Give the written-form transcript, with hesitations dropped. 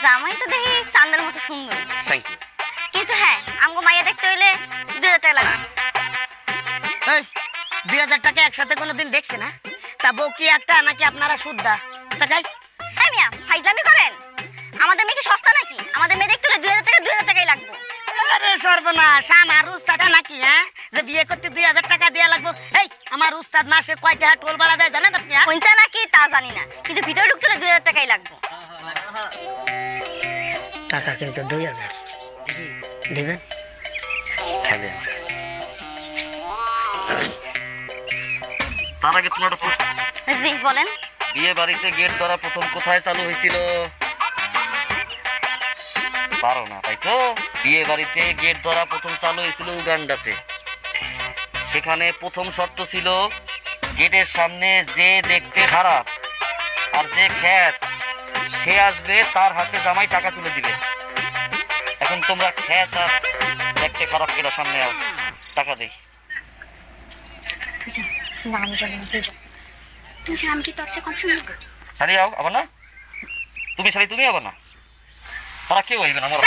জামাই তো দেখি চান্দের মতো সুন্দর। Thank you. কিন্তু হ্যাঁ, আমগো মাইয়া দেখতে হইলে 2000 টাকা লাগবে। এই 2000 টাকা একসাথে কোনোদিন দেখছে না? তা বউ কি একটা নাকি আপনারা সুদ্ধা টাকাই? হ্যাঁ মিয়া, ফাইজলামি করেন? আমাদের মেয়ে কি সস্তা নাকি? আমাদের মেয়ে দেখতে হলে 2000 টাকাই লাগবে। আরে সর্বনাশ, আমার উস্তাদ নাকি হ্যাঁ যে বিয়ে করতে 2000 টাকা দেয়া লাগবে? এই আমার উস্তাদ মাসে কয় টাকা টোল ভাড়া দেয় জানেন আপনি? কোনটা নাকি তা জানি না, কিন্তু ভিতরে ঢুকতে হলে 2000 টাকাই লাগবে। টাকা কিন্তু 2000 দিবেন? খাবে তার আগে তোমার একটা প্রশ্ন। জি বলেন। বিয়ে বাড়িতে গেট ধরা প্রথম কোথায় চালু হয়েছিল? পারো না তাই তো? বিয়ে বাড়িতে গেট ধরা প্রথম চালু হয়েছিল উগান্ডাতে। সেখানে প্রথম শর্ত ছিল গেটের সামনে যে দেখতে খারাপ আর যে খ্যাত সে আসবে, তার হাতে জামাই টাকা তুলে দিবে। এখন তোমরা খ্যাত আর দেখতে খারাপ কেটা সামনে আও, টাকা দেই। তুই যা, না আমি যাবো না, তুই যা। তুই যা, আমি কি তোর চেয়ে কম শুনবো? শাড়ি আও আবার না, তুমি শাড়ি তুমি আবার না, তারা কেউ হইবে না। আমার